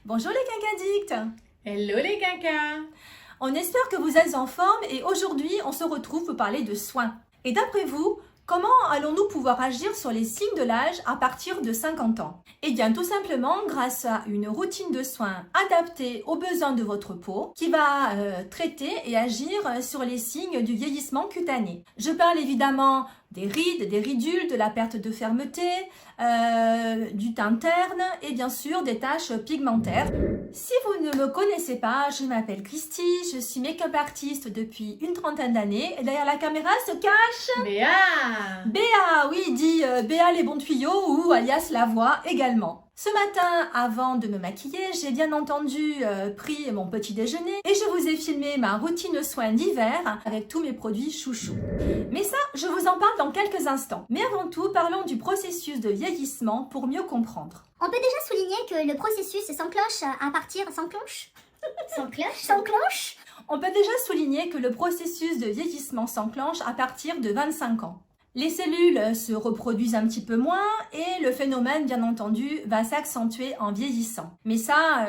Bonjour les quinquadictes! Hello les quinquas! On espère que vous êtes en forme et aujourd'hui on se retrouve pour parler de soins. Et d'après vous, comment allons-nous pouvoir agir sur les signes de l'âge à partir de 50 ans? Eh bien tout simplement grâce à une routine de soins adaptée aux besoins de votre peau qui va traiter et agir sur les signes du vieillissement cutané. Je parle évidemment des rides, des ridules, de la perte de fermeté, du teint terne et bien sûr des taches pigmentaires. Si vous ne me connaissez pas, je m'appelle Christy, je suis make-up artiste depuis une trentaine d'années et derrière la caméra se cache... Béa! Béa, oui, dit Béa les bons tuyaux ou alias la voix également. Ce matin, avant de me maquiller, j'ai bien entendu pris mon petit déjeuner et je vous ai filmé ma routine soins d'hiver avec tous mes produits chouchous. Mais ça, je vous en parle dans quelques instants. Mais avant tout, parlons du processus de vieillissement pour mieux comprendre. On peut déjà souligner que le processus s'enclenche à partir... S'enclenche On peut déjà souligner que le processus de vieillissement s'enclenche à partir de 25 ans. Les cellules se reproduisent un petit peu moins et le phénomène, bien entendu, va s'accentuer en vieillissant. Mais ça,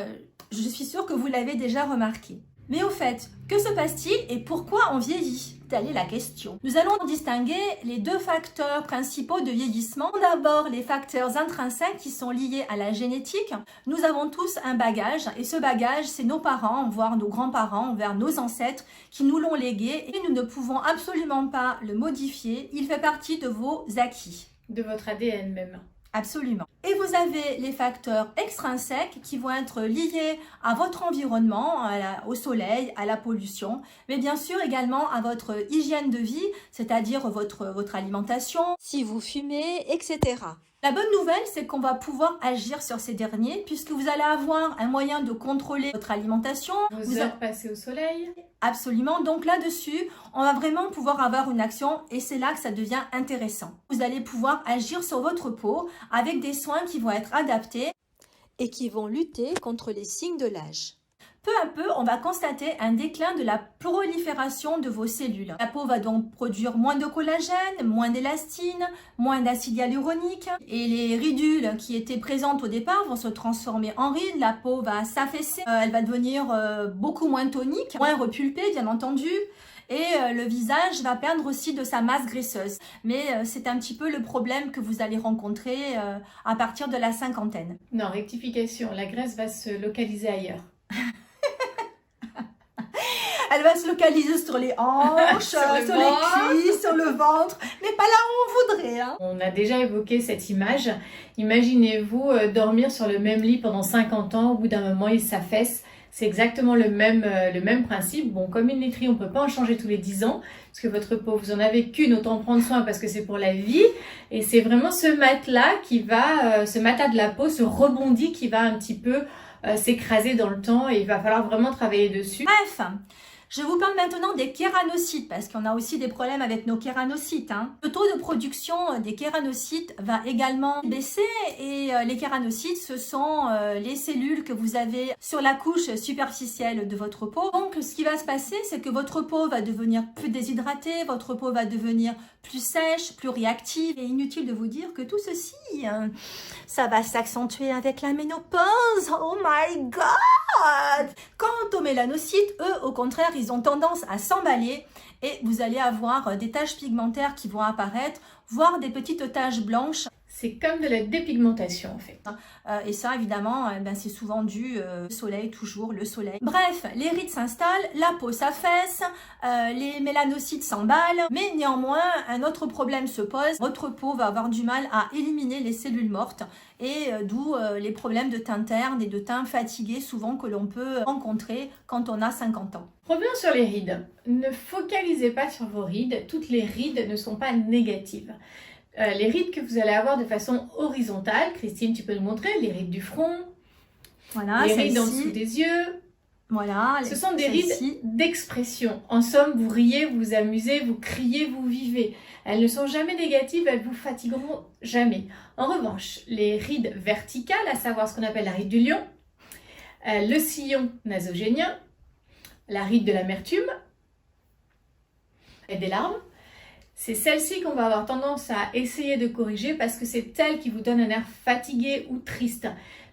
je suis sûre que vous l'avez déjà remarqué. Mais au fait, que se passe-t-il et pourquoi on vieillit? Telle est la question. Nous allons distinguer les deux facteurs principaux de vieillissement. D'abord, les facteurs intrinsèques qui sont liés à la génétique. Nous avons tous un bagage et ce bagage, c'est nos parents, voire nos grands-parents, vers nos ancêtres qui nous l'ont légué et nous ne pouvons absolument pas le modifier. Il fait partie de vos acquis. De votre ADN même. Absolument. Et vous avez les facteurs extrinsèques qui vont être liés à votre environnement, au soleil, à la pollution, mais bien sûr également à votre hygiène de vie, c'est-à-dire votre alimentation, si vous fumez, etc. La bonne nouvelle, c'est qu'on va pouvoir agir sur ces derniers puisque vous allez avoir un moyen de contrôler votre alimentation. Vos heures passées au soleil. Absolument. Donc là-dessus, on va vraiment pouvoir avoir une action et c'est là que ça devient intéressant. Vous allez pouvoir agir sur votre peau avec des soins qui vont être adaptés et qui vont lutter contre les signes de l'âge. Peu à peu, on va constater un déclin de la prolifération de vos cellules. La peau va donc produire moins de collagène, moins d'élastine, moins d'acide hyaluronique. Et les ridules qui étaient présentes au départ vont se transformer en rides. La peau va s'affaisser, elle va devenir beaucoup moins tonique, moins repulpée bien entendu. Et le visage va perdre aussi de sa masse graisseuse. Mais c'est un petit peu le problème que vous allez rencontrer à partir de la cinquantaine. Non, rectification, la graisse va se localiser ailleurs. Elle va se localiser sur les hanches, sur les cuisses, sur le ventre, mais pas là où on voudrait. Hein. On a déjà évoqué cette image. Imaginez-vous dormir sur le même lit pendant 50 ans, au bout d'un moment il s'affaisse. C'est exactement le même principe. Bon, comme une laiterie, on ne peut pas en changer tous les 10 ans, parce que votre peau, vous en avez qu'une, autant en prendre soin parce que c'est pour la vie. Et c'est vraiment ce matelas ce matelas de la peau, ce rebondi qui va un petit peu s'écraser dans le temps et il va falloir vraiment travailler dessus. Bref, je vous parle maintenant des kéranocytes parce qu'on a aussi des problèmes avec nos kéranocytes. Hein. Le taux de production des kéranocytes va également baisser et les kéranocytes, ce sont les cellules que vous avez sur la couche superficielle de votre peau. Donc, ce qui va se passer, c'est que votre peau va devenir plus déshydratée, votre peau va devenir plus sèche, plus réactive. Et inutile de vous dire que tout ceci, ça va s'accentuer avec la ménopause. Oh my God! Quant aux mélanocytes, eux, au contraire, ils ont tendance à s'emballer et vous allez avoir des taches pigmentaires qui vont apparaître, voire des petites taches blanches. C'est comme de la dépigmentation en fait. Et ça, évidemment, c'est souvent dû au soleil, toujours le soleil. Bref, les rides s'installent, la peau s'affaisse, les mélanocytes s'emballent, mais néanmoins, un autre problème se pose. Votre peau va avoir du mal à éliminer les cellules mortes et d'où les problèmes de teint terne et de teint fatigué souvent que l'on peut rencontrer quand on a 50 ans. Revenons sur les rides. Ne focalisez pas sur vos rides. Toutes les rides ne sont pas négatives. Les rides que vous allez avoir de façon horizontale, Christine, tu peux nous montrer les rides du front, voilà, les rides en dessous des yeux. Voilà, ce sont des rides d'expression. En somme, vous riez, vous vous amusez, vous criez, vous vivez. Elles ne sont jamais négatives, elles vous fatigueront jamais. En revanche, les rides verticales, à savoir ce qu'on appelle la ride du lion, le sillon nasogénien, la ride de l'amertume et des larmes, c'est celle-ci qu'on va avoir tendance à essayer de corriger parce que c'est elle qui vous donne un air fatigué ou triste.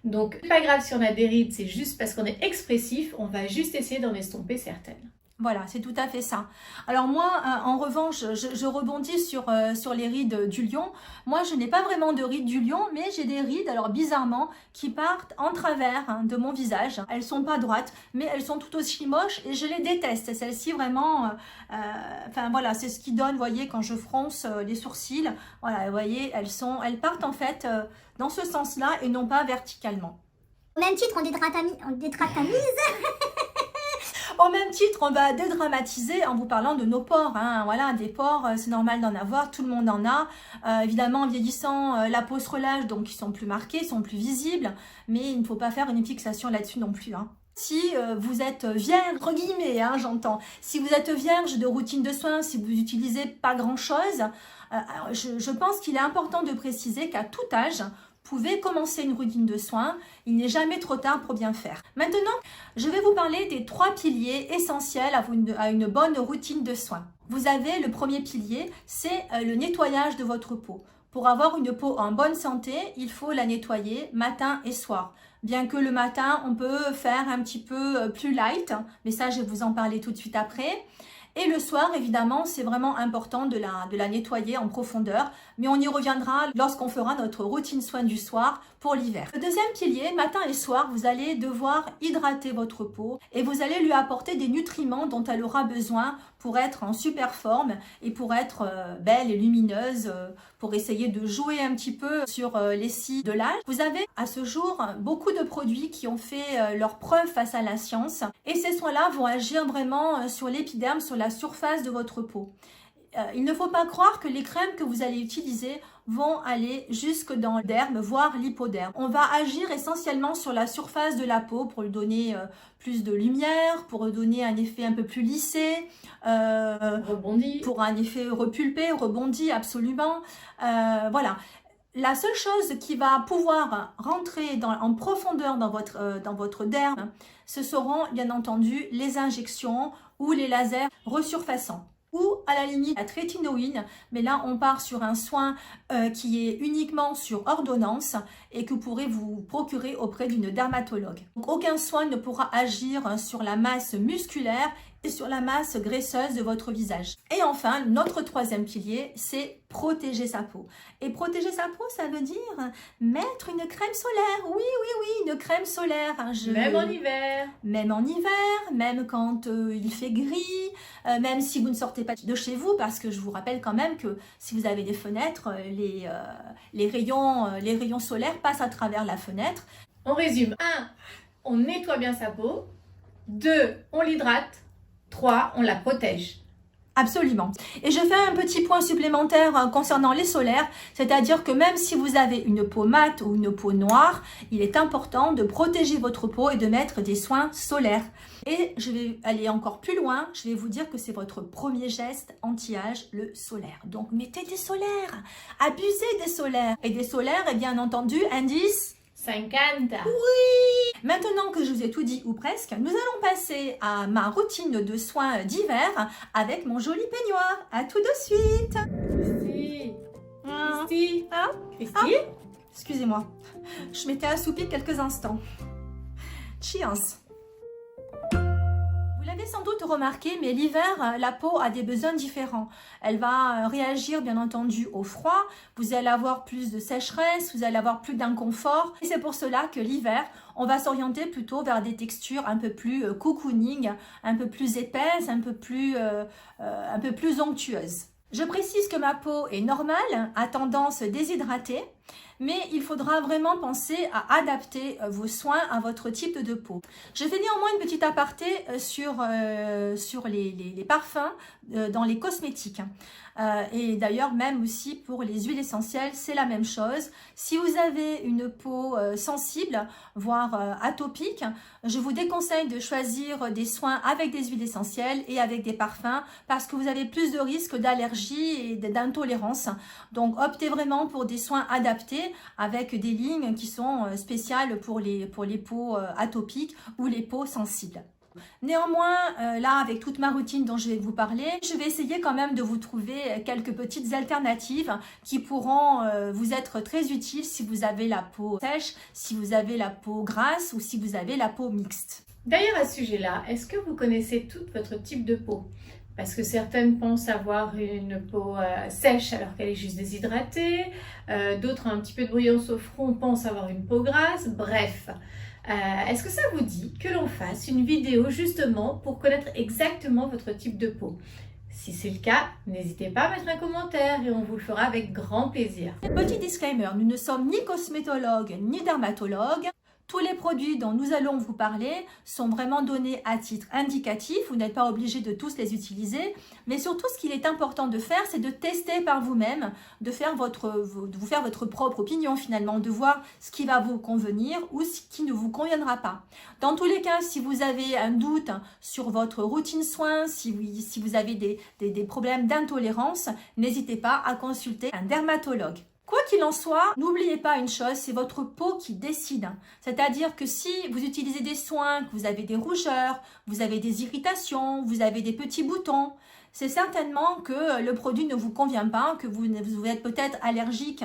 Donc, c'est pas grave si on a des rides, c'est juste parce qu'on est expressif, on va juste essayer d'en estomper certaines. Voilà, c'est tout à fait ça. Alors moi, en revanche, je rebondis sur les rides du lion. Moi, je n'ai pas vraiment de rides du lion, mais j'ai des rides, alors bizarrement, qui partent en travers de mon visage. Elles sont pas droites, mais elles sont tout aussi moches et je les déteste. Celles-ci, vraiment, enfin voilà, c'est ce qui donne, vous voyez, quand je fronce les sourcils. Voilà, vous voyez, elles partent en fait dans ce sens-là et non pas verticalement. Au même titre, on dédramatise. Au même titre, on va dédramatiser en vous parlant de nos pores. Hein. Voilà, des pores, c'est normal d'en avoir, tout le monde en a. Évidemment, en vieillissant, la peau se relâche, donc ils sont plus marqués, ils sont plus visibles. Mais il ne faut pas faire une fixation là-dessus non plus. Hein. Si vous êtes vierge, entre guillemets, hein, j'entends, si vous êtes vierge de routine de soins, si vous n'utilisez pas grand-chose, je pense qu'il est important de préciser qu'à tout âge, vous pouvez commencer une routine de soins, il n'est jamais trop tard pour bien faire. Maintenant, je vais vous parler des 3 piliers essentiels à une bonne routine de soins. Vous avez le premier pilier, c'est le nettoyage de votre peau. Pour avoir une peau en bonne santé, il faut la nettoyer matin et soir. Bien que le matin, on peut faire un petit peu plus light, mais ça, je vais vous en parler tout de suite après. Et le soir, évidemment, c'est vraiment important de la nettoyer en profondeur, mais on y reviendra lorsqu'on fera notre routine soin du soir pour l'hiver. Le deuxième pilier, matin et soir, vous allez devoir hydrater votre peau et vous allez lui apporter des nutriments dont elle aura besoin pour être en super forme et pour être belle et lumineuse, pour essayer de jouer un petit peu sur les signes de l'âge. Vous avez à ce jour beaucoup de produits qui ont fait leurs preuves face à la science et ces soins-là vont agir vraiment sur l'épiderme, sur la surface de votre peau. Il ne faut pas croire que les crèmes que vous allez utiliser vont aller jusque dans le derme, voire l'hypoderme. On va agir essentiellement sur la surface de la peau pour lui donner plus de lumière, pour donner un effet un peu plus lissé, Rebondi. pour un effet repulpé, rebondi, absolument. Voilà. La seule chose qui va pouvoir rentrer en profondeur dans votre derme, ce seront bien entendu les injections ou les lasers resurfaçants. Ou à la limite la trétinoïne, mais là on part sur un soin qui est uniquement sur ordonnance et que vous pourrez vous procurer auprès d'une dermatologue. Donc, aucun soin ne pourra agir sur la masse musculaire et sur la masse graisseuse de votre visage. Et enfin, notre troisième pilier, c'est protéger sa peau. Et protéger sa peau, ça veut dire mettre une crème solaire. Oui, une crème solaire. Même en hiver. Même en hiver, même quand il fait gris, même si vous ne sortez pas de chez vous, parce que je vous rappelle quand même que si vous avez des fenêtres, les rayons solaires passent à travers la fenêtre. On résume. 1. On nettoie bien sa peau. 2. On l'hydrate. 3. On la protège. Absolument. Et je fais un petit point supplémentaire concernant les solaires, c'est-à-dire que même si vous avez une peau mate ou une peau noire, il est important de protéger votre peau et de mettre des soins solaires. Et je vais aller encore plus loin, je vais vous dire que c'est votre premier geste anti-âge, le solaire. Donc mettez des solaires, abusez des solaires. Et des solaires, et bien entendu, indice 50. Oui! Maintenant que je vous ai tout dit ou presque, nous allons passer à ma routine de soins d'hiver avec mon joli peignoir. À tout de suite! Christy. Christy. Excusez-moi, je m'étais assoupie quelques instants. Cheers! Vous l'avez sans doute remarqué, mais l'hiver, la peau a des besoins différents. Elle va réagir bien entendu au froid, vous allez avoir plus de sécheresse, vous allez avoir plus d'inconfort. Et c'est pour cela que l'hiver, on va s'orienter plutôt vers des textures un peu plus cocooning, un peu plus épaisses, un peu plus onctueuses. Je précise que ma peau est normale, à tendance déshydratée, mais il faudra vraiment penser à adapter vos soins à votre type de peau. Je fais néanmoins une petite aparté sur les parfums dans les cosmétiques. Et d'ailleurs, même aussi pour les huiles essentielles, c'est la même chose. Si vous avez une peau sensible, voire atopique, je vous déconseille de choisir des soins avec des huiles essentielles et avec des parfums parce que vous avez plus de risques d'allergie et d'intolérance. Donc, optez vraiment pour des soins adaptés avec des lignes qui sont spéciales pour les peaux atopiques ou les peaux sensibles. Néanmoins, là, avec toute ma routine dont je vais vous parler, je vais essayer quand même de vous trouver quelques petites alternatives qui pourront vous être très utiles si vous avez la peau sèche, si vous avez la peau grasse ou si vous avez la peau mixte. D'ailleurs, à ce sujet-là, est-ce que vous connaissez tout votre type de peau? Parce que certaines pensent avoir une peau sèche alors qu'elle est juste déshydratée, d'autres un petit peu de brillance au front pensent avoir une peau grasse, bref. Est-ce que ça vous dit que l'on fasse une vidéo justement pour connaître exactement votre type de peau? Si c'est le cas, n'hésitez pas à mettre un commentaire et on vous le fera avec grand plaisir. Petit disclaimer, nous ne sommes ni cosmétologues ni dermatologues. Tous les produits dont nous allons vous parler sont vraiment donnés à titre indicatif. Vous n'êtes pas obligé de tous les utiliser. Mais surtout, ce qu'il est important de faire, c'est de tester par vous-même, de vous faire votre propre opinion finalement, de voir ce qui va vous convenir ou ce qui ne vous conviendra pas. Dans tous les cas, si vous avez un doute sur votre routine soins, si vous avez des problèmes d'intolérance, n'hésitez pas à consulter un dermatologue. Quoi qu'il en soit, n'oubliez pas une chose, c'est votre peau qui décide. C'est-à-dire que si vous utilisez des soins, que vous avez des rougeurs, vous avez des irritations, vous avez des petits boutons, c'est certainement que le produit ne vous convient pas, que vous êtes peut-être allergique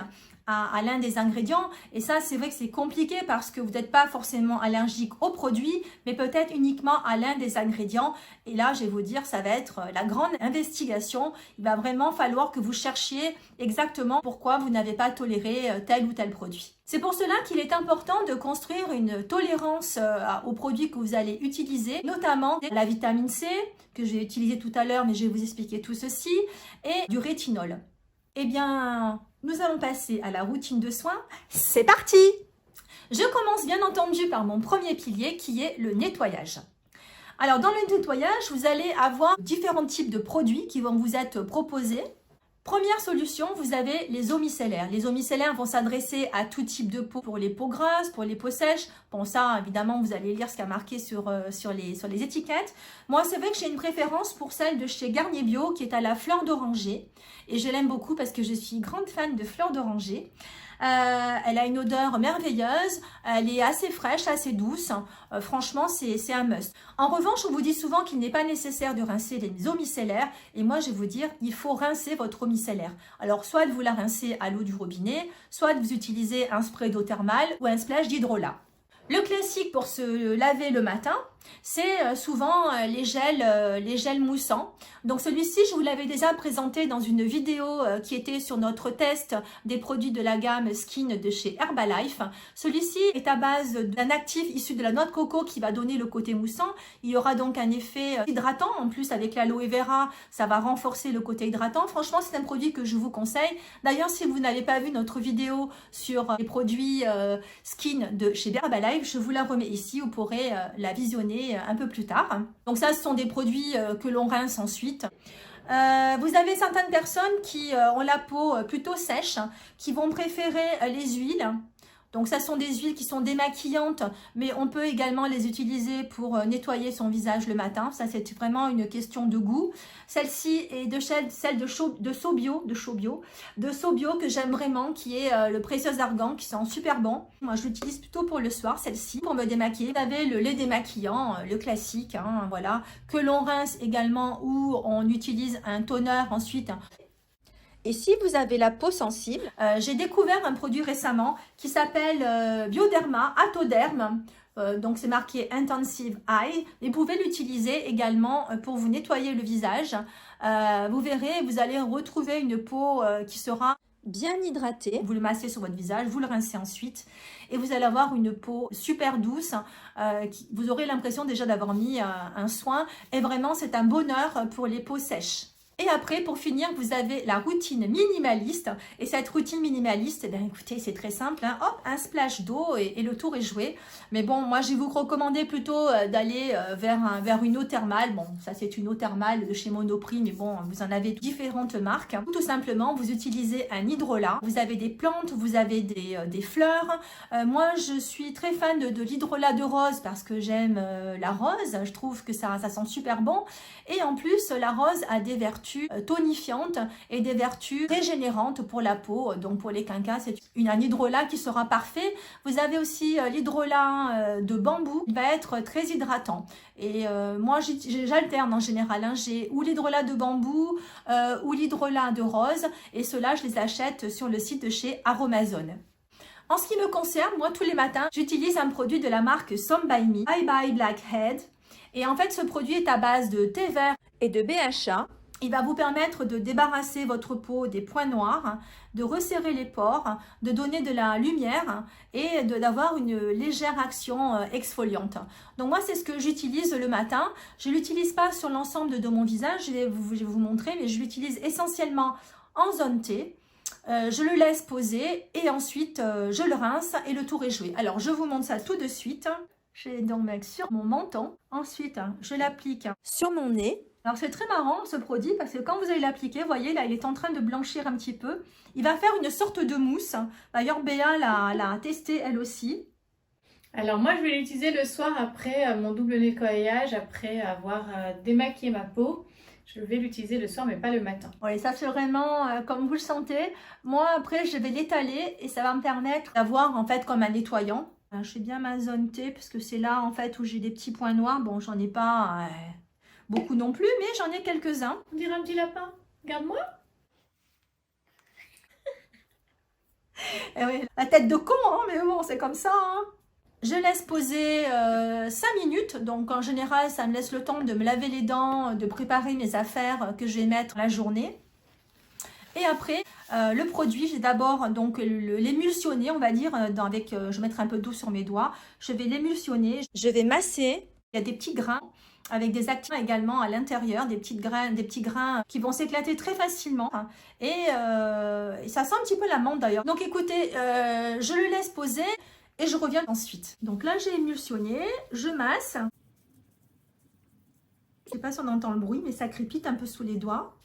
à l'un des ingrédients. Et ça, c'est vrai que c'est compliqué parce que vous n'êtes pas forcément allergique au produit, mais peut-être uniquement à l'un des ingrédients. Et là, je vais vous dire, ça va être la grande investigation. Il va vraiment falloir que vous cherchiez exactement pourquoi vous n'avez pas toléré tel ou tel produit. C'est pour cela qu'il est important de construire une tolérance aux produits que vous allez utiliser, notamment la vitamine C, que j'ai utilisé tout à l'heure, mais je vais vous expliquer tout ceci, et du rétinol. Eh bien, nous allons passer à la routine de soins. C'est parti! Je commence bien entendu par mon premier pilier qui est le nettoyage. Alors, dans le nettoyage, vous allez avoir différents types de produits qui vont vous être proposés. Première solution, vous avez les eaux micellaires. Les eaux micellaires vont s'adresser à tout type de peau, pour les peaux grasses, pour les peaux sèches. Bon, ça, évidemment, vous allez lire ce qu'il y a marqué sur les étiquettes. Moi, c'est vrai que j'ai une préférence pour celle de chez Garnier Bio, qui est à la fleur d'oranger. Et je l'aime beaucoup parce que je suis grande fan de fleur d'oranger. Elle a une odeur merveilleuse, elle est assez fraîche, assez douce. Franchement, c'est un must. En revanche, on vous dit souvent qu'il n'est pas nécessaire de rincer les eaux micellaires. Et moi, je vais vous dire, il faut rincer votre eau micellaire. Alors, soit vous la rincez à l'eau du robinet, soit vous utilisez un spray d'eau thermale ou un splash d'hydrolat. Le classique pour se laver le matin, c'est souvent les gels moussants. Donc celui-ci, je vous l'avais déjà présenté dans une vidéo qui était sur notre test des produits de la gamme Skin de chez Herbalife. Celui-ci est à base d'un actif issu de la noix de coco qui va donner le côté moussant. Il y aura donc un effet hydratant. En plus, avec l'aloe vera, ça va renforcer le côté hydratant. Franchement, c'est un produit que je vous conseille. D'ailleurs, si vous n'avez pas vu notre vidéo sur les produits Skin de chez Herbalife, je vous la remets ici. Vous pourrez la visionner un peu plus tard. Donc ça, ce sont des produits que l'on rince ensuite. Vous avez certaines personnes qui ont la peau plutôt sèche, qui vont préférer les huiles. Donc ça sont des huiles qui sont démaquillantes, mais on peut également les utiliser pour nettoyer son visage le matin. Ça, c'est vraiment une question de goût. Celle-ci est celle de Sobio que j'aime vraiment, qui est le précieux argan, qui sent super bon. Moi, je l'utilise plutôt pour le soir, celle-ci, pour me démaquiller. Vous avez le lait démaquillant, le classique, hein, voilà, que l'on rince également ou on utilise un toner ensuite. Et si vous avez la peau sensible, j'ai découvert un produit récemment qui s'appelle Bioderma Atoderm. Donc c'est marqué Intensive Eye. Et vous pouvez l'utiliser également pour vous nettoyer le visage. Vous verrez, vous allez retrouver une peau qui sera bien hydratée. Vous le massez sur votre visage, vous le rincez ensuite. Et vous allez avoir une peau super douce. Vous aurez l'impression déjà d'avoir mis un soin. Et vraiment, c'est un bonheur pour les peaux sèches. Et après, pour finir, vous avez la routine minimaliste. Et cette routine minimaliste, eh bien, écoutez, c'est très simple. Hein. Hop, un splash d'eau et le tour est joué. Mais bon, moi, je vais vous recommander plutôt d'aller vers une eau thermale. Bon, ça, c'est une eau thermale de chez Monoprix. Mais bon, vous en avez différentes marques. Tout simplement, vous utilisez un hydrolat. Vous avez des plantes, vous avez des fleurs. Moi, je suis très fan de l'hydrolat de rose parce que j'aime la rose. Je trouve que ça sent super bon. Et en plus, la rose a des vertus vertus tonifiantes et des vertus régénérantes pour la peau. Donc pour les quinquas, c'est un hydrolat qui sera parfait. Vous avez aussi l'hydrolat de bambou qui va être très hydratant. Et moi j'alterne en général, hein. J'ai ou l'hydrolat de bambou ou l'hydrolat de rose, et ceux-là je les achète sur le site de chez Aromazone. En ce qui me concerne, moi tous les matins j'utilise un produit de la marque Some by Me, Bye Bye Blackhead. Et en fait ce produit est à base de thé vert et de BHA. Il va vous permettre de débarrasser votre peau des points noirs, de resserrer les pores, de donner de la lumière et d'avoir une légère action exfoliante. Donc moi, c'est ce que j'utilise le matin. Je ne l'utilise pas sur l'ensemble de mon visage, je vais vous montrer, mais je l'utilise essentiellement en zone T. Je le laisse poser et ensuite je le rince et le tour est joué. Alors, je vous montre ça tout de suite. Je vais donc mettre sur mon menton. Ensuite, je l'applique sur mon nez. Alors c'est très marrant ce produit parce que quand vous allez l'appliquer, vous voyez là il est en train de blanchir un petit peu. Il va faire une sorte de mousse. D'ailleurs Béa l'a testé elle aussi. Alors moi je vais l'utiliser le soir après mon double nettoyage, après avoir démaquillé ma peau. Je vais l'utiliser le soir mais pas le matin. Oui, ça c'est vraiment comme vous le sentez. Moi après je vais l'étaler et ça va me permettre d'avoir en fait comme un nettoyant. Je fais bien ma zone T parce que c'est là en fait où j'ai des petits points noirs. Bon j'en ai pas... beaucoup non plus, mais j'en ai quelques-uns. On dirait un petit lapin. Regarde-moi. Eh oui, la tête de con, hein, mais bon, c'est comme ça. Hein. Je laisse poser 5 minutes. Donc, en général, ça me laisse le temps de me laver les dents, de préparer mes affaires que je vais mettre la journée. Et après, le produit, j'ai d'abord donc l'émulsionner, on va dire, je vais mettre un peu d'eau sur mes doigts. Je vais l'émulsionner. Je vais masser. Il y a des petits grains avec des actifs également à l'intérieur, des petits grains qui vont s'éclater très facilement. Et ça sent un petit peu la menthe d'ailleurs. Donc écoutez, je le laisse poser et je reviens ensuite. Donc là, j'ai émulsionné, je masse. Je ne sais pas si on entend le bruit, mais ça crépite un peu sous les doigts.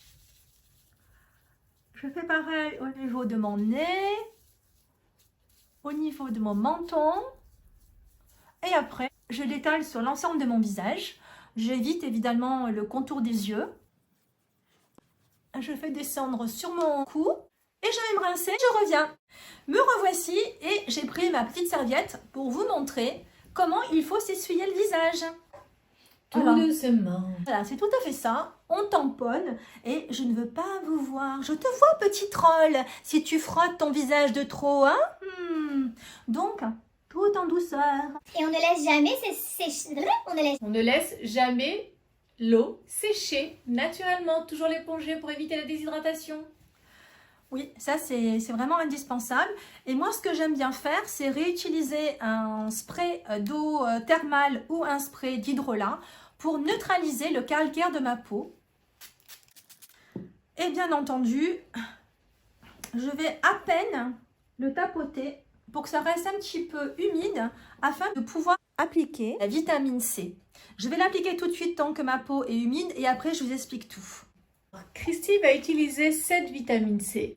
Je fais pareil au niveau de mon nez, au niveau de mon menton. Et après, je l'étale sur l'ensemble de mon visage. J'évite évidemment le contour des yeux. Je fais descendre sur mon cou et je vais me rincer. Je reviens. Me revoici et j'ai pris ma petite serviette pour vous montrer comment il faut s'essuyer le visage. Tout doucement. Voilà, c'est tout à fait ça. On tamponne et je ne veux pas vous voir. Je te vois, petit troll, si tu frottes ton visage de trop, hein. Donc, tout en douceur. Et on ne laisse jamais On ne laisse jamais l'eau sécher naturellement. Toujours l'éponger pour éviter la déshydratation. Oui, ça c'est vraiment indispensable. Et moi, ce que j'aime bien faire, c'est réutiliser un spray d'eau thermale ou un spray d'hydrolat pour neutraliser le calcaire de ma peau. Et bien entendu, je vais à peine le tapoter pour que ça reste un petit peu humide afin de pouvoir appliquer la vitamine C. Je vais l'appliquer tout de suite tant que ma peau est humide et après je vous explique tout. Christy va utiliser cette vitamine C.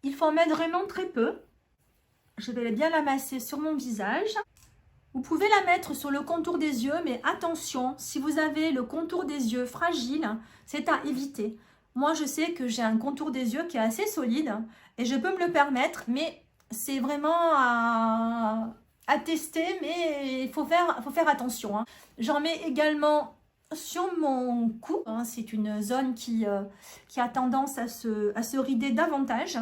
Il faut en mettre vraiment très peu. Je vais bien la masser sur mon visage. Vous pouvez la mettre sur le contour des yeux, mais attention, si vous avez le contour des yeux fragile, c'est à éviter. Moi, je sais que j'ai un contour des yeux qui est assez solide et je peux me le permettre, mais c'est vraiment à tester, mais il faut faire attention. Hein. J'en mets également sur mon cou. Hein, c'est une zone qui a tendance à se rider davantage.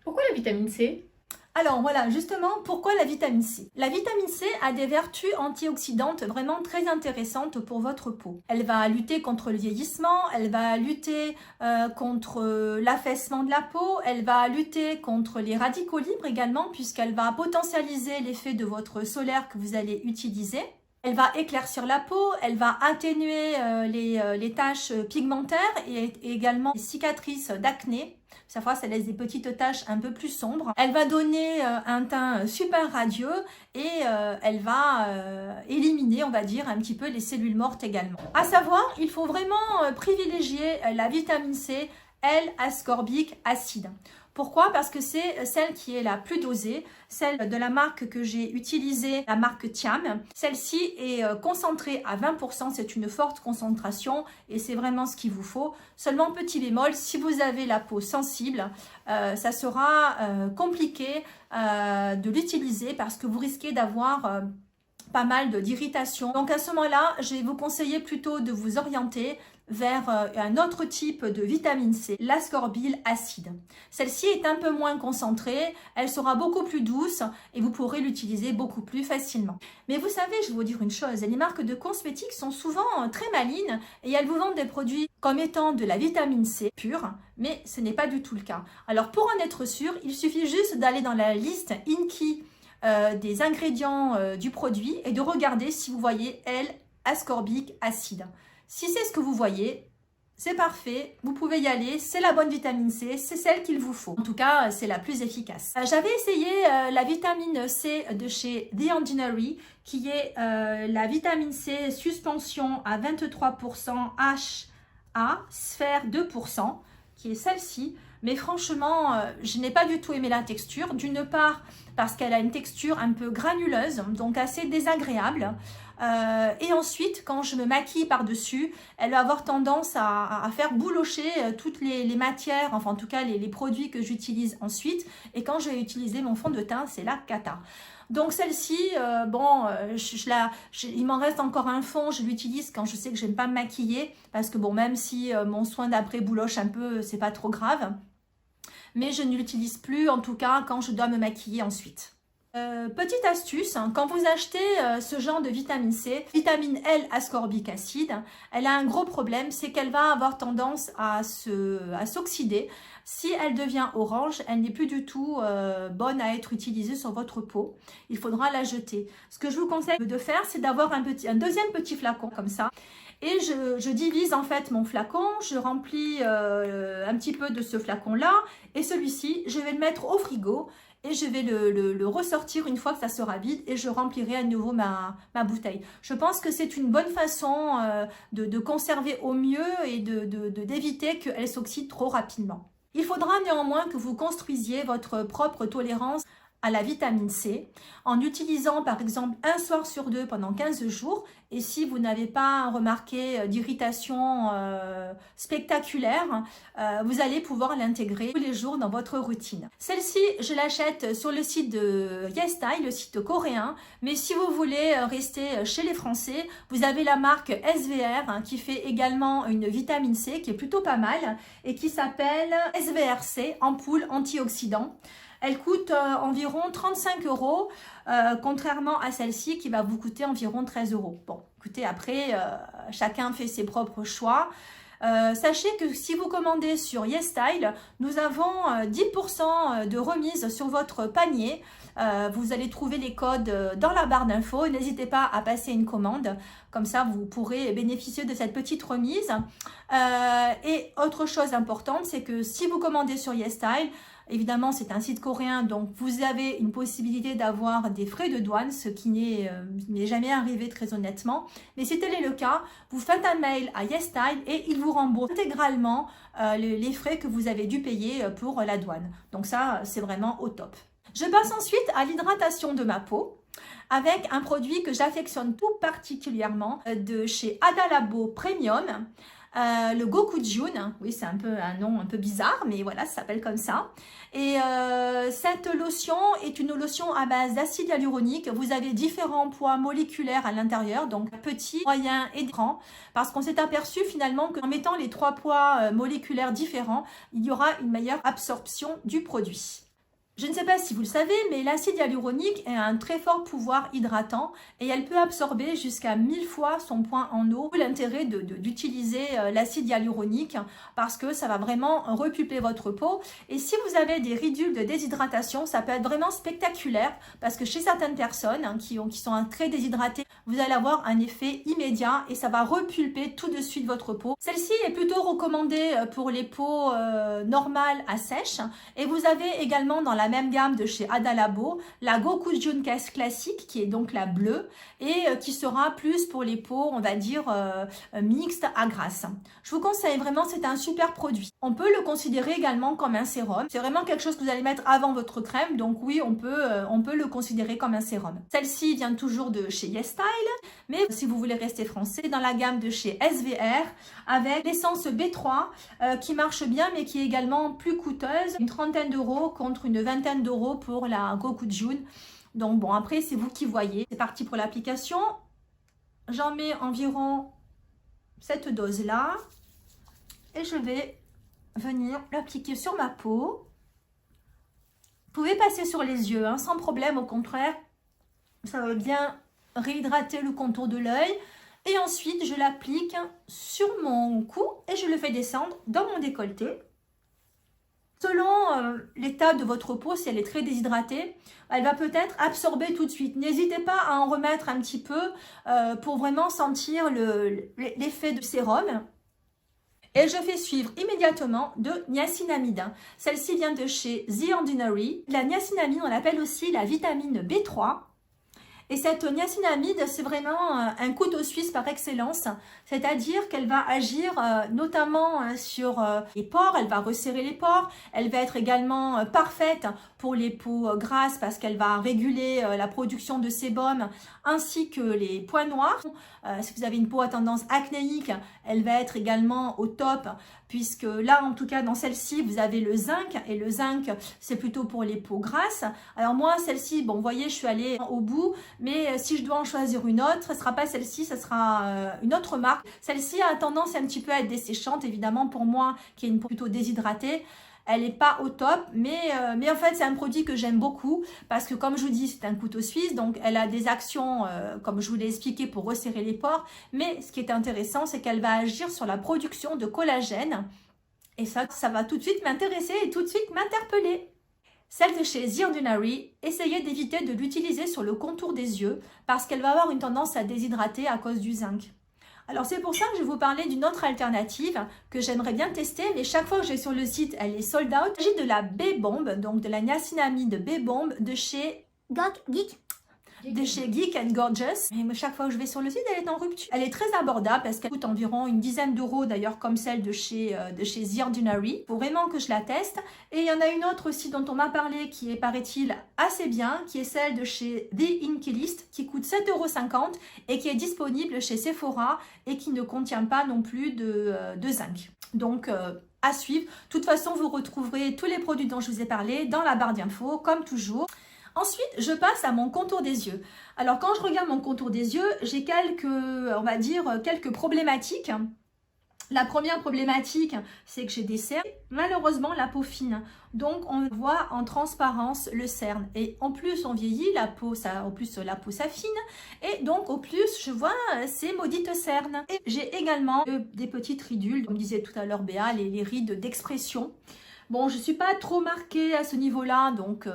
Pourquoi la vitamine C ? Alors voilà, justement, pourquoi la vitamine C? La vitamine C a des vertus antioxydantes vraiment très intéressantes pour votre peau. Elle va lutter contre le vieillissement, elle va lutter contre l'affaissement de la peau, elle va lutter contre les radicaux libres également, puisqu'elle va potentialiser l'effet de votre solaire que vous allez utiliser. Elle va éclaircir la peau, elle va atténuer les taches pigmentaires et également les cicatrices d'acné. Parfois, ça laisse des petites taches un peu plus sombres. Elle va donner un teint super radieux et elle va éliminer, on va dire, un petit peu les cellules mortes également. À savoir, il faut vraiment privilégier la vitamine C, L-ascorbique acide. Pourquoi? Parce que c'est celle qui est la plus dosée, celle de la marque que j'ai utilisée, la marque Thiam. Celle-ci est concentrée à 20%, c'est une forte concentration et c'est vraiment ce qu'il vous faut. Seulement petit bémol, si vous avez la peau sensible, ça sera compliqué de l'utiliser parce que vous risquez d'avoir pas mal d'irritation. Donc à ce moment-là, je vais vous conseiller plutôt de vous orienter vers un autre type de vitamine C, l'ascorbile acide. Celle-ci est un peu moins concentrée, elle sera beaucoup plus douce et vous pourrez l'utiliser beaucoup plus facilement. Mais vous savez, je vais vous dire une chose, les marques de cosmétiques sont souvent très malines et elles vous vendent des produits comme étant de la vitamine C pure, mais ce n'est pas du tout le cas. Alors pour en être sûr, il suffit juste d'aller dans la liste INCI des ingrédients du produit et de regarder si vous voyez L-ascorbique acide. Si c'est ce que vous voyez, c'est parfait, vous pouvez y aller, c'est la bonne vitamine C, c'est celle qu'il vous faut. En tout cas, c'est la plus efficace. J'avais essayé la vitamine C de chez The Ordinary, qui est la vitamine C suspension à 23% HA, sphère 2%, qui est celle-ci. Mais franchement, je n'ai pas du tout aimé la texture. D'une part, parce qu'elle a une texture un peu granuleuse, donc assez désagréable. Et ensuite, quand je me maquille par-dessus, elle va avoir tendance à faire boulocher toutes les matières, enfin en tout cas les produits que j'utilise ensuite. Et quand je vais utiliser mon fond de teint, c'est la cata. Donc celle-ci, il m'en reste encore un fond, je l'utilise quand je sais que je n'aime pas me maquiller. Parce que bon, même si mon soin d'après bouloche un peu, c'est pas trop grave. Mais je ne l'utilise plus, en tout cas, quand je dois me maquiller ensuite. Petite astuce, quand vous achetez ce genre de vitamine C, vitamine L ascorbique acide, elle a un gros problème, c'est qu'elle va avoir tendance à s'oxyder. Si elle devient orange, elle n'est plus du tout bonne à être utilisée sur votre peau. Il faudra la jeter. Ce que je vous conseille de faire, c'est d'avoir un deuxième petit flacon comme ça. Et je divise en fait mon flacon, je remplis un petit peu de ce flacon-là. Et celui-ci, je vais le mettre au frigo. Et je vais le ressortir une fois que ça sera vide et je remplirai à nouveau ma bouteille. Je pense que c'est une bonne façon de conserver au mieux et d'éviter qu'elle s'oxyde trop rapidement. Il faudra néanmoins que vous construisiez votre propre tolérance à la vitamine C en utilisant par exemple un soir sur 2 pendant 15 jours et si vous n'avez pas remarqué d'irritation spectaculaire, vous allez pouvoir l'intégrer tous les jours dans votre routine. Celle-ci, je l'achète sur le site de YesStyle, le site coréen, mais si vous voulez rester chez les Français, vous avez la marque SVR qui fait également une vitamine C qui est plutôt pas mal et qui s'appelle SVRC, ampoule antioxydant. Elle coûte environ 35 €, contrairement à celle-ci qui va vous coûter environ 13 €. Bon, écoutez, après, chacun fait ses propres choix. Sachez que si vous commandez sur YesStyle, nous avons 10% de remise sur votre panier. Vous allez trouver les codes dans la barre d'infos. N'hésitez pas à passer une commande. Comme ça, vous pourrez bénéficier de cette petite remise. Et autre chose importante, c'est que si vous commandez sur YesStyle, évidemment, c'est un site coréen, donc vous avez une possibilité d'avoir des frais de douane, ce qui n'est jamais arrivé très honnêtement. Mais si tel est le cas, vous faites un mail à YesStyle et ils vous remboursent intégralement les frais que vous avez dû payer pour la douane. Donc ça, c'est vraiment au top. Je passe ensuite à l'hydratation de ma peau avec un produit que j'affectionne tout particulièrement de chez Adalabo Premium. Le Gokujun, oui c'est un nom un peu bizarre mais voilà ça s'appelle comme ça et cette lotion est une lotion à base d'acide hyaluronique. Vous avez différents poids moléculaires à l'intérieur, donc petit, moyen et grand, parce qu'on s'est aperçu finalement qu'en mettant les 3 poids moléculaires différents, il y aura une meilleure absorption du produit. Je ne sais pas si vous le savez, mais l'acide hyaluronique a un très fort pouvoir hydratant et elle peut absorber jusqu'à 1000 fois son point en eau. L'intérêt d'utiliser l'acide hyaluronique parce que ça va vraiment repulper votre peau. Et si vous avez des ridules de déshydratation, ça peut être vraiment spectaculaire parce que chez certaines personnes qui sont très déshydratées, vous allez avoir un effet immédiat et ça va repulper tout de suite votre peau. Celle-ci est plutôt recommandée pour les peaux normales à sèche et vous avez également dans la la même gamme de chez Adalabo, la Gokujun classique, qui est donc la bleue, et qui sera plus pour les peaux, on va dire, mixtes à grasse. Je vous conseille vraiment, c'est un super produit. On peut le considérer également comme un sérum. C'est vraiment quelque chose que vous allez mettre avant votre crème, donc oui, on peut le considérer comme un sérum. Celle-ci vient toujours de chez YesStyle, mais si vous voulez rester français, dans la gamme de chez SVR, avec l'essence B3, qui marche bien, mais qui est également plus coûteuse, une trentaine d'euros contre une vingtaine d'euros pour la Gokujun. Donc bon, après, c'est vous qui voyez. C'est parti pour l'application. J'en mets environ cette dose-là. Et je vais venir l'appliquer sur ma peau. Vous pouvez passer sur les yeux, hein, sans problème, au contraire. Ça va bien réhydrater le contour de l'œil. Et ensuite, je l'applique sur mon cou et je le fais descendre dans mon décolleté. Selon l'état de votre peau, si elle est très déshydratée, elle va peut-être absorber tout de suite. N'hésitez pas à en remettre un petit peu pour vraiment sentir l'effet du sérum. Et je fais suivre immédiatement de niacinamide. Celle-ci vient de chez The Ordinary. La niacinamide, on l'appelle aussi la vitamine B3. Et cette niacinamide, c'est vraiment un couteau suisse par excellence, c'est-à-dire qu'elle va agir notamment sur les pores, elle va resserrer les pores, elle va être également parfaite pour les peaux grasses parce qu'elle va réguler la production de sébum ainsi que les points noirs. Si vous avez une peau à tendance acnéique, elle va être également au top puisque là, en tout cas, dans celle-ci, vous avez le zinc et le zinc, c'est plutôt pour les peaux grasses. Alors moi, celle-ci, bon, vous voyez, je suis allée au bout, mais si je dois en choisir une autre, ce ne sera pas celle-ci, ce sera une autre marque. Celle-ci a tendance un petit peu à être desséchante, évidemment, pour moi, qui est une peau plutôt déshydratée. Elle n'est pas au top, mais en fait, c'est un produit que j'aime beaucoup parce que, comme je vous dis, c'est un couteau suisse. Donc, elle a des actions, comme je vous l'ai expliqué, pour resserrer les pores. Mais ce qui est intéressant, c'est qu'elle va agir sur la production de collagène. Et ça va tout de suite m'intéresser et tout de suite m'interpeller. Celle de chez The Ordinary, essayez d'éviter de l'utiliser sur le contour des yeux parce qu'elle va avoir une tendance à déshydrater à cause du zinc. Alors c'est pour ça que je vais vous parler d'une autre alternative que j'aimerais bien tester, mais chaque fois que je vais sur le site, elle est sold out. Il s'agit de la B-Bomb, donc de la niacinamide B-Bomb de chez Geek and Gorgeous. Et chaque fois que je vais sur le site, elle est en rupture. Elle est très abordable parce qu'elle coûte environ une dizaine d'euros, d'ailleurs comme celle de chez The Ordinary. Il faut vraiment que je la teste. Et il y en a une autre aussi dont on m'a parlé qui est, paraît-il, assez bien, qui est celle de chez The Inkey List, qui coûte 7,50 € et qui est disponible chez Sephora et qui ne contient pas non plus de zinc. Donc, à suivre. De toute façon, vous retrouverez tous les produits dont je vous ai parlé dans la barre d'infos, comme toujours. Ensuite, je passe à mon contour des yeux. Alors, quand je regarde mon contour des yeux, j'ai quelques problématiques. La première problématique, c'est que j'ai des cernes. Malheureusement, la peau fine. Donc, on voit en transparence le cerne. Et en plus, on vieillit, la peau s'affine. Et donc, au plus, je vois ces maudites cernes. Et j'ai également des petites ridules, comme disait tout à l'heure Béa, les rides d'expression. Bon, je ne suis pas trop marquée à ce niveau-là, donc...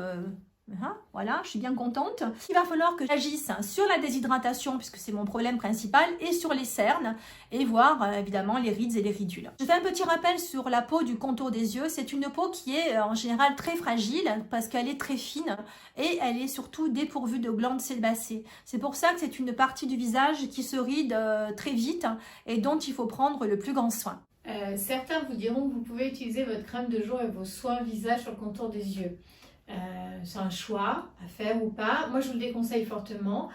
voilà, je suis bien contente. Il va falloir que j'agisse sur la déshydratation puisque c'est mon problème principal et sur les cernes et voir évidemment les rides et les ridules. Je fais un petit rappel sur la peau du contour des yeux. C'est une peau qui est en général très fragile parce qu'elle est très fine et elle est surtout dépourvue de glandes sébacées. C'est pour ça que c'est une partie du visage qui se ride très vite et dont il faut prendre le plus grand soin. Certains vous diront que vous pouvez utiliser votre crème de jour et vos soins visage sur le contour des yeux. C'est un choix à faire ou pas. Moi, je vous le déconseille fortement.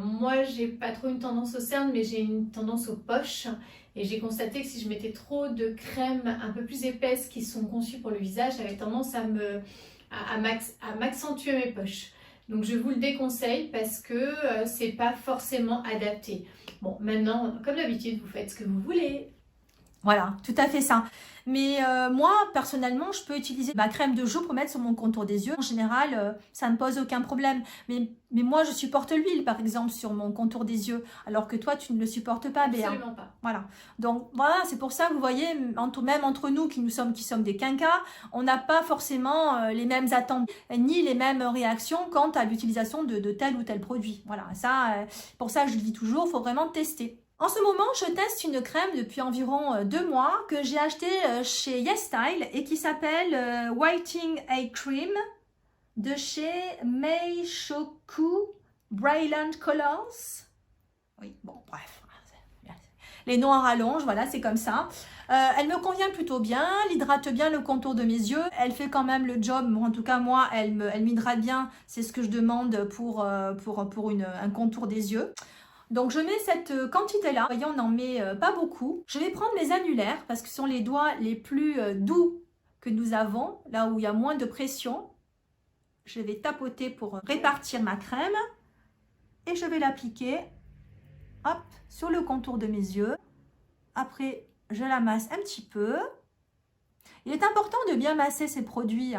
Moi, j'ai pas trop une tendance aux cernes, mais j'ai une tendance aux poches. Et j'ai constaté que si je mettais trop de crèmes un peu plus épaisses qui sont conçues pour le visage, j'avais tendance à m'accentuer mes poches. Donc, je vous le déconseille parce que c'est pas forcément adapté. Bon, maintenant, comme d'habitude, vous faites ce que vous voulez. Voilà, tout à fait ça. Mais moi, personnellement, je peux utiliser ma crème de jour pour mettre sur mon contour des yeux. En général, ça ne me pose aucun problème. Mais moi, je supporte l'huile, par exemple, sur mon contour des yeux. Alors que toi, tu ne le supportes pas, Béa. Absolument pas. Voilà. Donc, voilà, c'est pour ça que vous voyez, même entre nous qui sommes des quinquas, on n'a pas forcément les mêmes attentes, ni les mêmes réactions quant à l'utilisation de tel ou tel produit. Voilà, ça, pour ça, je le dis toujours, il faut vraiment tester. En ce moment, je teste une crème depuis environ 2 mois que j'ai achetée chez YesStyle et qui s'appelle Whitening Eye Cream. de chez Meishoku Brilliant Colors. Oui, bon, bref. Les noms à rallonge, voilà, c'est comme ça. Elle me convient plutôt bien, elle hydrate bien le contour de mes yeux. Elle fait quand même le job, en tout cas moi, elle m'hydrate bien. C'est ce que je demande pour un contour des yeux. Donc je mets cette quantité-là. Vous voyez, on n'en met pas beaucoup. Je vais prendre mes annulaires parce que ce sont les doigts les plus doux que nous avons, là où il y a moins de pression. Je vais tapoter pour répartir ma crème et je vais l'appliquer, hop, sur le contour de mes yeux. Après, je la masse un petit peu. Il est important de bien masser ces produits.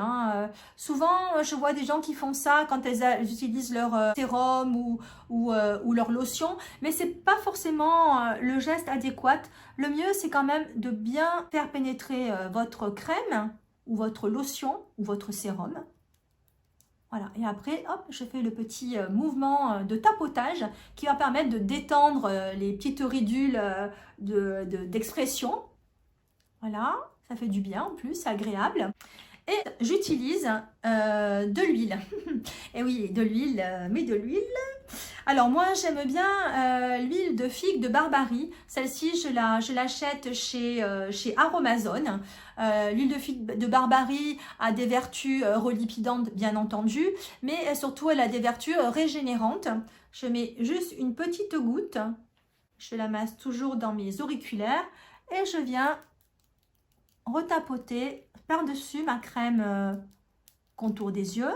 Souvent, je vois des gens qui font ça quand elles utilisent leur sérum ou leur lotion. Mais ce n'est pas forcément le geste adéquat. Le mieux, c'est quand même de bien faire pénétrer votre crème ou votre lotion ou votre sérum. Voilà, et après, hop, je fais le petit mouvement de tapotage qui va permettre de détendre les petites ridules d'expression. Voilà, ça fait du bien en plus, c'est agréable. Et j'utilise de l'huile. Et oui, de l'huile, mais de l'huile. Alors moi, j'aime bien l'huile de figue de Barbarie. Celle-ci, je l'achète chez Aromazone. L'huile de figue de Barbarie a des vertus relipidantes, bien entendu, mais surtout, elle a des vertus régénérantes. Je mets juste une petite goutte. Je la masse toujours dans mes auriculaires et je viens retapoter par-dessus ma crème contour des yeux.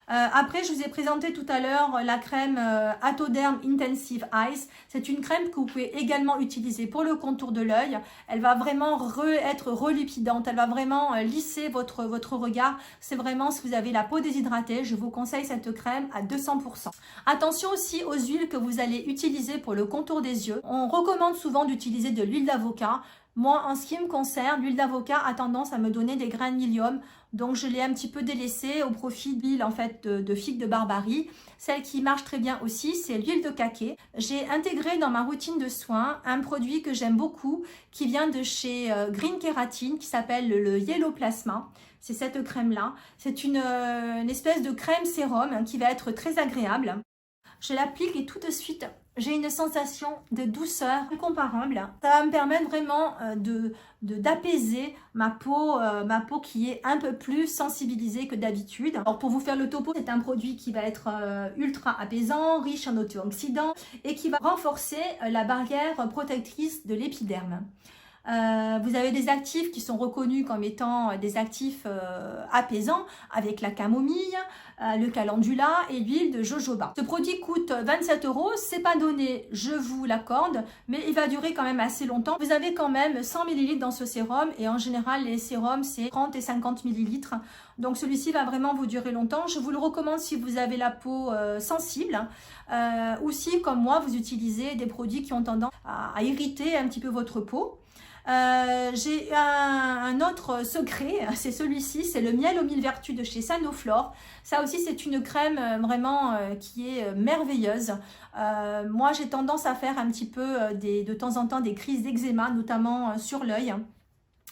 Après, je vous ai présenté tout à l'heure la crème Atoderm Intensive Eyes. C'est une crème que vous pouvez également utiliser pour le contour de l'œil. Elle va vraiment être relipidante. Elle va vraiment lisser votre regard. C'est vraiment, si vous avez la peau déshydratée, je vous conseille cette crème à 200%. Attention aussi aux huiles que vous allez utiliser pour le contour des yeux. On recommande souvent d'utiliser de l'huile d'avocat. Moi, en ce qui me concerne, l'huile d'avocat a tendance à me donner des grains de milium. Donc, je l'ai un petit peu délaissée au profit de l'huile en fait, de figue de Barbarie. Celle qui marche très bien aussi, c'est l'huile de caquet. J'ai intégré dans ma routine de soins un produit que j'aime beaucoup, qui vient de chez Green Keratin, qui s'appelle le Yellow Plasma. C'est cette crème-là. C'est une espèce de crème sérum qui va être très agréable. Je l'applique et tout de suite, j'ai une sensation de douceur incomparable. Ça va me permettre vraiment d'apaiser ma peau qui est un peu plus sensibilisée que d'habitude. Alors pour vous faire le topo, c'est un produit qui va être ultra apaisant, riche en antioxydants et qui va renforcer la barrière protectrice de l'épiderme. Vous avez des actifs qui sont reconnus comme étant des actifs apaisants avec la camomille, le calendula et l'huile de jojoba. Ce produit coûte 27 €, c'est pas donné, je vous l'accorde, mais il va durer quand même assez longtemps. Vous avez quand même 100 ml dans ce sérum et en général les sérums c'est 30 et 50 ml. Donc celui-ci va vraiment vous durer longtemps. Je vous le recommande si vous avez la peau sensible ou si comme moi vous utilisez des produits qui ont tendance à irriter un petit peu votre peau. J'ai un autre secret, c'est celui-ci, c'est le miel aux 1000 vertus de chez Sanoflore. Ça aussi c'est une crème vraiment qui est merveilleuse. Moi j'ai tendance à faire un petit peu de temps en temps des crises d'eczéma, notamment sur l'œil.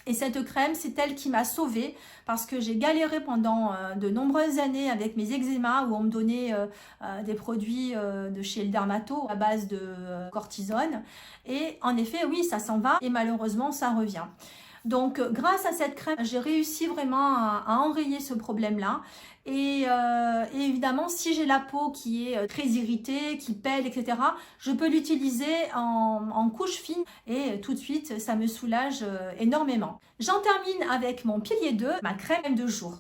Et cette crème, c'est elle qui m'a sauvée parce que j'ai galéré pendant de nombreuses années avec mes eczémas où on me donnait des produits de chez le dermato à base de cortisone. Et en effet, oui, ça s'en va et malheureusement, ça revient. Donc, grâce à cette crème, j'ai réussi vraiment à enrayer ce problème-là. Et évidemment, si j'ai la peau qui est très irritée, qui pèle, etc., je peux l'utiliser en couche fine et tout de suite, ça me soulage énormément. J'en termine avec mon pilier 2, ma crème de jour.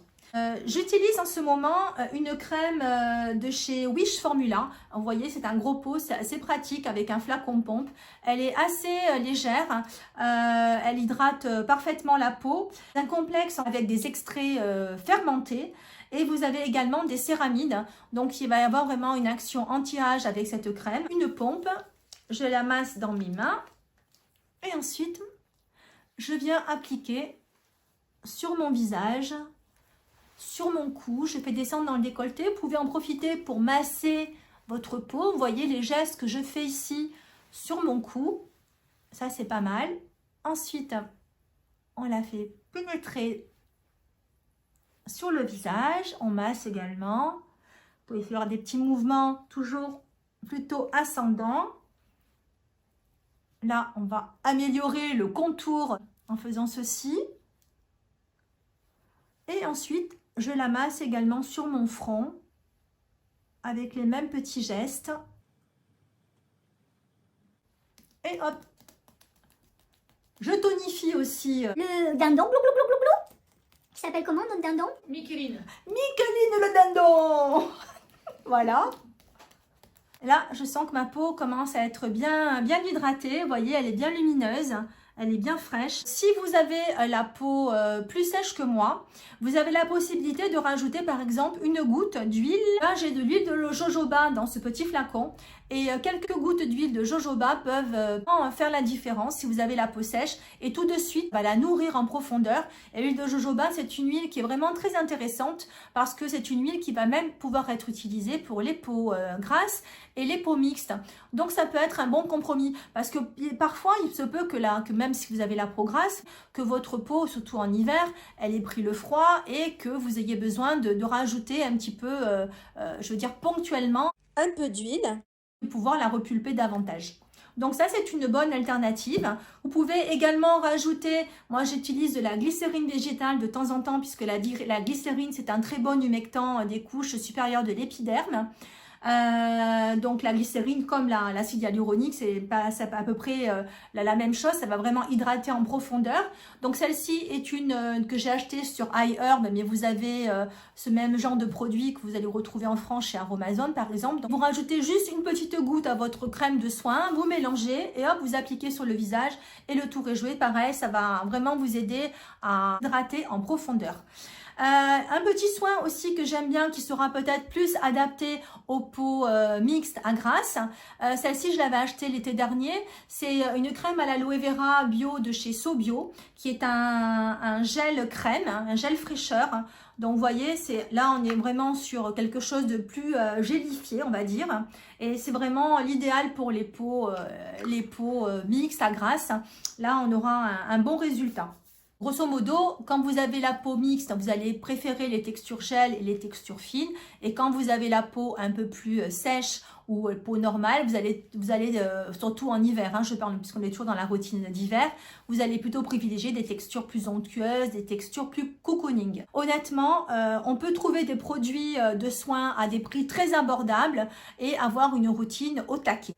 J'utilise en ce moment une crème de chez Wish Formula. Vous voyez, c'est un gros pot, c'est assez pratique avec un flacon pompe. Elle est assez légère, elle hydrate parfaitement la peau. Un complexe avec des extraits fermentés. Et vous avez également des céramides, donc il va y avoir vraiment une action anti-âge avec cette crème. Une pompe, je la masse dans mes mains et ensuite je viens appliquer sur mon visage, sur mon cou. Je fais descendre dans le décolleté. Vous pouvez en profiter pour masser votre peau. Vous voyez les gestes que je fais ici sur mon cou. Ça, c'est pas mal. Ensuite, on la fait pénétrer sur le visage. On masse également. Vous pouvez faire des petits mouvements toujours plutôt ascendants. Là, on va améliorer le contour en faisant ceci. Et ensuite, je la masse également sur mon front avec les mêmes petits gestes. Et hop, je tonifie aussi. Le dindon, blou, blou, blou, blou, blou. Qui s'appelle comment notre dindon? Micheline. Micheline le dindon. Voilà. Là, je sens que ma peau commence à être bien hydratée. Vous voyez, elle est bien lumineuse. Elle est bien fraîche. Si vous avez la peau plus sèche que moi, vous avez la possibilité de rajouter par exemple une goutte d'huile. Là, j'ai de l'huile de jojoba dans ce petit flacon. Et quelques gouttes d'huile de jojoba peuvent faire la différence si vous avez la peau sèche. Et tout de suite, va la nourrir en profondeur. Et l'huile de jojoba, c'est une huile qui est vraiment très intéressante parce que c'est une huile qui va même pouvoir être utilisée pour les peaux grasses et les peaux mixtes. Donc, ça peut être un bon compromis parce que parfois, il se peut que même si vous avez la peau grasse, que votre peau, surtout en hiver, elle ait pris le froid et que vous ayez besoin de rajouter un petit peu, je veux dire ponctuellement, un peu d'huile. Pouvoir la repulper davantage. Donc ça, c'est une bonne alternative. Vous pouvez également rajouter, moi j'utilise de la glycérine végétale de temps en temps puisque la glycérine, c'est un très bon humectant des couches supérieures de l'épiderme. Donc la glycérine comme l'acide hyaluronique, c'est à peu près la même chose, ça va vraiment hydrater en profondeur. Donc celle-ci est une que j'ai achetée sur iHerb, mais vous avez ce même genre de produit que vous allez retrouver en France chez Aromazone par exemple. Donc, vous rajoutez juste une petite goutte à votre crème de soin, vous mélangez et hop, vous appliquez sur le visage et le tour est joué. Pareil, ça va vraiment vous aider à hydrater en profondeur. Un petit soin aussi que j'aime bien qui sera peut-être plus adapté aux peaux mixtes à grasse. Celle-ci, je l'avais achetée l'été dernier. C'est une crème à l'aloe vera bio de chez SoBio qui est un gel crème, un gel fraîcheur. Donc vous voyez, là on est vraiment sur quelque chose de plus gélifié, on va dire. Et c'est vraiment l'idéal pour les peaux mixtes à grasse. Là on aura un bon résultat. Grosso modo, quand vous avez la peau mixte, vous allez préférer les textures gel et les textures fines. Et quand vous avez la peau un peu plus sèche ou peau normale, vous allez surtout en hiver, hein, je parle puisqu'on est toujours dans la routine d'hiver, vous allez plutôt privilégier des textures plus onctueuses, des textures plus cocooning. Honnêtement, on peut trouver des produits de soins à des prix très abordables et avoir une routine au taquet.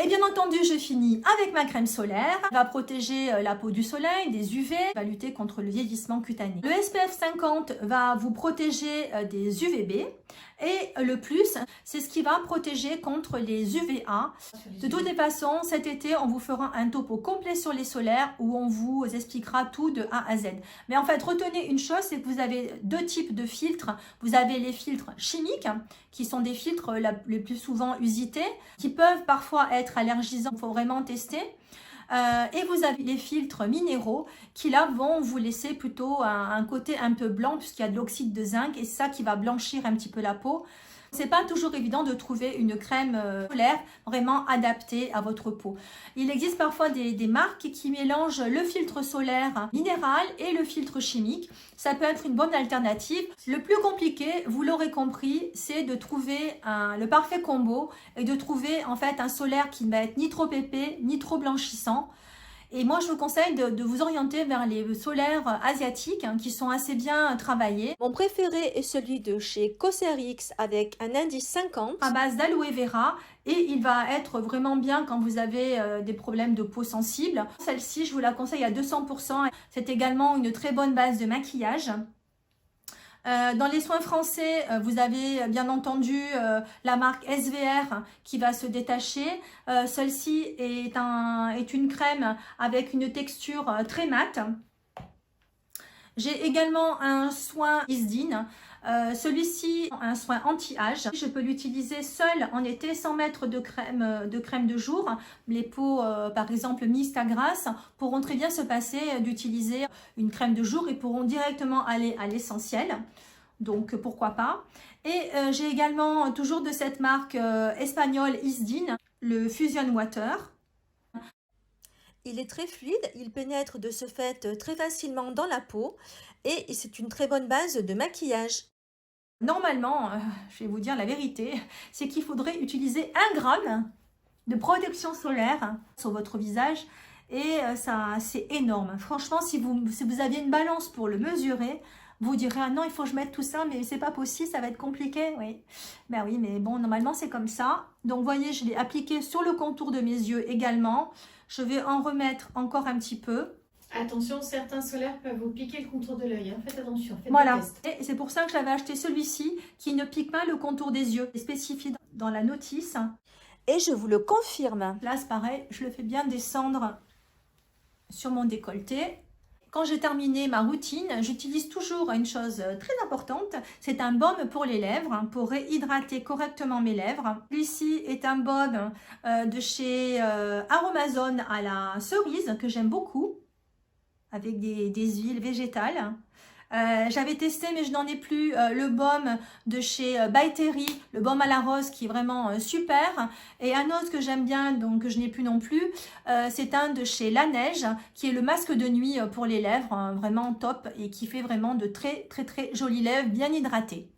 Et bien entendu, je finis avec ma crème solaire. Elle va protéger la peau du soleil, des UV, va lutter contre le vieillissement cutané. Le SPF 50 va vous protéger des UVB. Et le plus, c'est ce qui va protéger contre les UVA. De toutes les façons, cet été, on vous fera un topo complet sur les solaires où on vous expliquera tout de A à Z. Mais en fait, retenez une chose, c'est que vous avez deux types de filtres. Vous avez les filtres chimiques, qui sont des filtres les plus souvent usités, qui peuvent parfois être allergisants, il faut vraiment tester. Et vous avez les filtres minéraux qui là vont vous laisser plutôt un côté un peu blanc puisqu'il y a de l'oxyde de zinc et c'est ça qui va blanchir un petit peu la peau. C'est pas toujours évident de trouver une crème solaire vraiment adaptée à votre peau. Il existe parfois des marques qui mélangent le filtre solaire minéral et le filtre chimique. Ça peut être une bonne alternative. Le plus compliqué, vous l'aurez compris, c'est de trouver le parfait combo et de trouver en fait un solaire qui ne va être ni trop épais ni trop blanchissant. Et moi, je vous conseille de vous orienter vers les solaires asiatiques qui sont assez bien travaillés. Mon préféré est celui de chez Cosrx avec un indice 50 à base d'aloe vera et il va être vraiment bien quand vous avez des problèmes de peau sensible. Celle-ci, je vous la conseille à 200%. C'est également une très bonne base de maquillage. Dans les soins français, vous avez bien entendu la marque SVR qui va se détacher. Celle-ci est une crème avec une texture très mate. J'ai également un soin Isdin. Celui-ci, un soin anti-âge. Je peux l'utiliser seul en été sans mettre de crème de jour. Les peaux, par exemple, mixtes à grasse, pourront très bien se passer d'utiliser une crème de jour et pourront directement aller à l'essentiel. Donc, pourquoi pas. Et j'ai également, toujours de cette marque espagnole Isdin, le Fusion Water. Il est très fluide, il pénètre de ce fait très facilement dans la peau et c'est une très bonne base de maquillage. Normalement, je vais vous dire la vérité, c'est qu'il faudrait utiliser 1 gramme de protection solaire sur votre visage et ça c'est énorme. Franchement, si vous aviez une balance pour le mesurer, vous direz ah non, il faut que je mette tout ça, mais c'est pas possible, ça va être compliqué. Oui, ben oui, mais bon, normalement c'est comme ça. Donc vous voyez, je l'ai appliqué sur le contour de mes yeux également. Je vais en remettre encore un petit peu. Attention, certains solaires peuvent vous piquer le contour de l'œil. Hein. Faites attention, faites Voilà, des tests. et c'est pour ça que j'avais acheté celui-ci qui ne pique pas le contour des yeux. C'est spécifié dans la notice. Et je vous le confirme. Là, c'est pareil, je le fais bien descendre sur mon décolleté. Quand j'ai terminé ma routine, j'utilise toujours une chose très importante. C'est un baume pour les lèvres, pour réhydrater correctement mes lèvres. Celui-ci est un baume de chez Aromazone à la cerise que j'aime beaucoup, avec des huiles végétales. J'avais testé mais je n'en ai plus le baume de chez By Terry, le baume à la rose qui est vraiment super, et un autre que j'aime bien donc que je n'ai plus non plus, c'est un de chez La Neige qui est le masque de nuit pour les lèvres, vraiment top et qui fait vraiment de très jolies lèvres bien hydratées.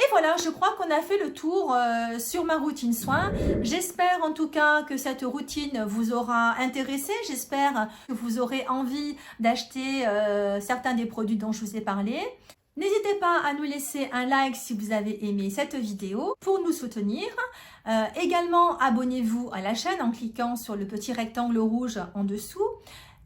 Et voilà, je crois qu'on a fait le tour sur ma routine soin. J'espère en tout cas que cette routine vous aura intéressé. J'espère que vous aurez envie d'acheter certains des produits dont je vous ai parlé. N'hésitez pas à nous laisser un like si vous avez aimé cette vidéo pour nous soutenir. Également, abonnez-vous à la chaîne en cliquant sur le petit rectangle rouge en dessous.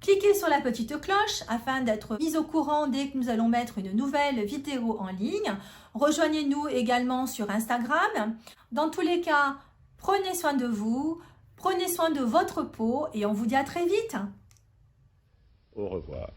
Cliquez sur la petite cloche afin d'être mis au courant dès que nous allons mettre une nouvelle vidéo en ligne. Rejoignez-nous également sur Instagram. Dans tous les cas, prenez soin de vous, prenez soin de votre peau et on vous dit à très vite. Au revoir.